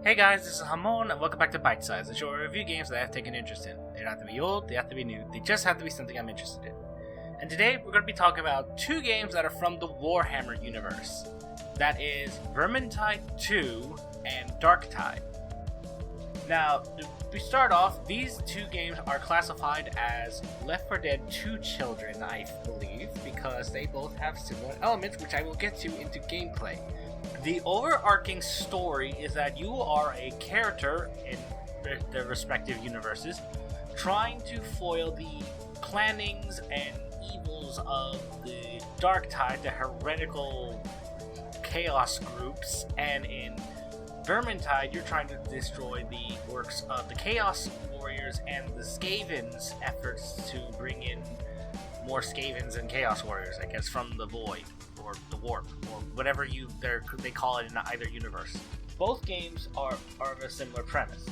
Hey guys, this is Hamon, and welcome back to ByteSize, a show where I review games that I have taken interest in. They don't have to be old, they have to be new, they just have to be something I'm interested in. And today, we're going to be talking about two games that are from the Warhammer universe. That is Vermintide 2 and Darktide. Now, to start off, these two games are classified as Left 4 Dead 2 children, I believe, because they both have similar elements, which I will get to into gameplay. The overarching story is that you are a character in the respective universes trying to foil the plannings and evils of the Darktide, the heretical chaos groups, and in Vermintide you're trying to destroy the works of the Chaos Warriors and the Skaven's efforts to bring in more Skavens and Chaos Warriors, I guess, from the Void. Or the Warp, or whatever they call it in either universe. Both games are of a similar premise.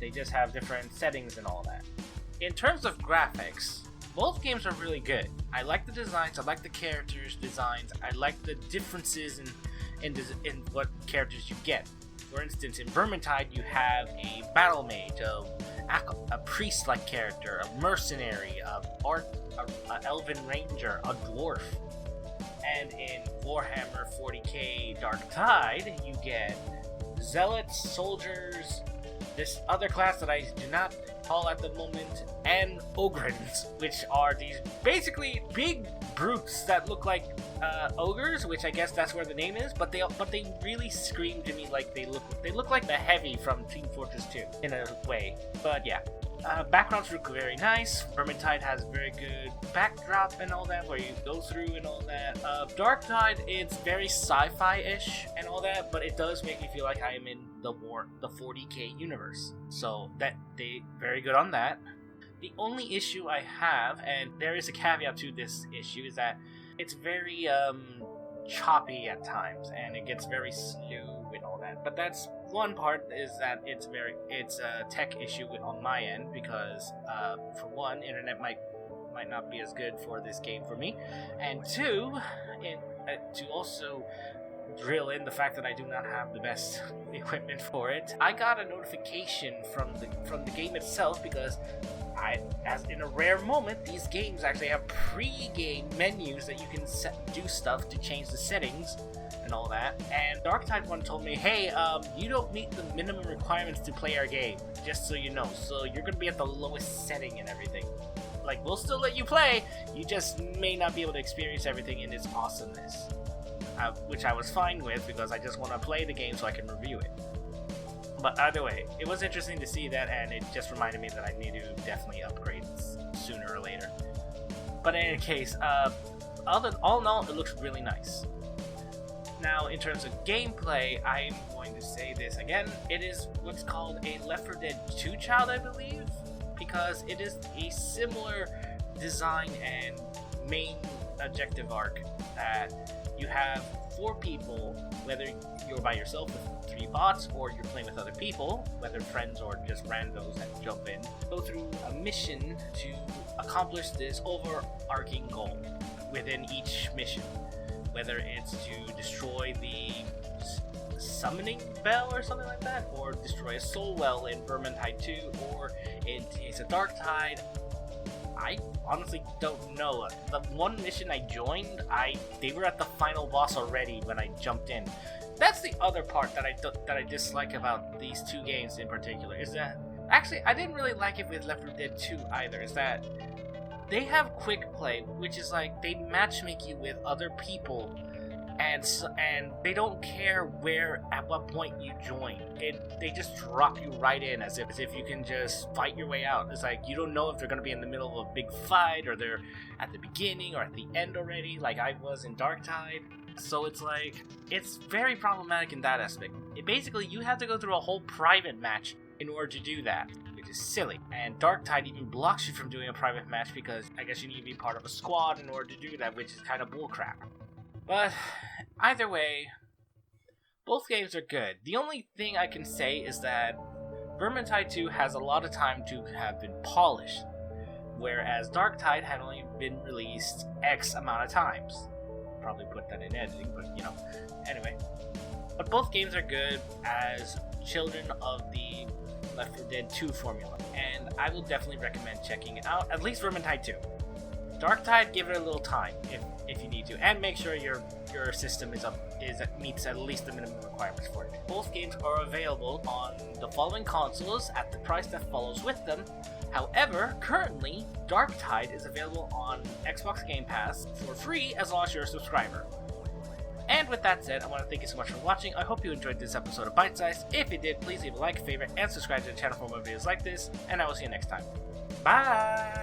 They just have different settings and all that. In terms of graphics, both games are really good. I like the designs, I like the characters' designs, I like the differences in what characters you get. For instance, in Vermintide, you have a battle mage, a priest-like character, a mercenary, a elven ranger, a dwarf. And in Warhammer 40k Darktide, you get zealots, soldiers, this other class that I do not call at the moment, and ogrins, which are these basically big brutes that look like ogres, which I guess that's where the name is, but they really scream to me like they look like the Heavy from Team Fortress 2 in a way. But yeah. Backgrounds look very nice. Vermintide has very good backdrop and all that, where you go through and all that. Darktide, it's very sci-fi-ish and all that, but it does make me feel like I am in the 40k universe. So that they very good on that. The only issue I have, and there is a caveat to this issue, is that it's very choppy at times, and it gets very slow and all that. But that's one part, is that it's a tech issue on my end, because for one, internet might not be as good for this game for me, and two, to also drill in the fact that I do not have the best equipment for it, I got a notification from the game itself, because as in a rare moment, these games actually have pre-game menus that you can do stuff to change the settings and all that. And Darktide one told me, hey, you don't meet the minimum requirements to play our game, just so you know. So you're gonna be at the lowest setting and everything. Like, we'll still let you play, you just may not be able to experience everything in its awesomeness. Which I was fine with, because I just want to play the game so I can review it. But either way, it was interesting to see that, and it just reminded me that I need to definitely upgrade sooner or later. But in any case, all in all, it looks really nice. Now, in terms of gameplay, I'm going to say this again. It is what's called a Left 4 Dead 2 child, I believe, because it is a similar design and main objective arc that you have 4 people, whether you're by yourself with 3 bots or you're playing with other people, whether friends or just randos that jump in, go through a mission to accomplish this overarching goal within each mission. Whether it's to destroy the summoning bell or something like that, or destroy a soul well in Vermintide 2, or in case of Darktide, I honestly don't know. The one mission I joined, they were at the final boss already when I jumped in. That's the other part that I dislike about these two games in particular, is that actually I didn't really like it with Left 4 Dead 2 either, is that they have quick play, which is like they matchmake you with other people, and they don't care at what point you join. They just drop you right in as if you can just fight your way out. It's like you don't know if they're going to be in the middle of a big fight, or they're at the beginning or at the end already, like I was in Darktide. So it's like, it's very problematic in that aspect. Basically, you have to go through a whole private match in order to do that, which is silly. And Darktide even blocks you from doing a private match, because I guess you need to be part of a squad in order to do that, which is kind of bullcrap. But either way, both games are good. The only thing I can say is that Vermintide 2 has a lot of time to have been polished, whereas Darktide had only been released X amount of times. Probably put that in editing, but you know. Anyway. But both games are good as children of the Left 4 Dead 2 formula, and I will definitely recommend checking it out, at least Vermintide 2. Darktide, give it a little time if you need to, and make sure your system meets at least the minimum requirements for it. Both games are available on the following consoles at the price that follows with them. However, currently, Darktide is available on Xbox Game Pass for free as long as you're a subscriber. And with that said, I want to thank you so much for watching. I hope you enjoyed this episode of ByteSize. If you did, please leave a like, favorite, and subscribe to the channel for more videos like this, and I will see you next time. Bye!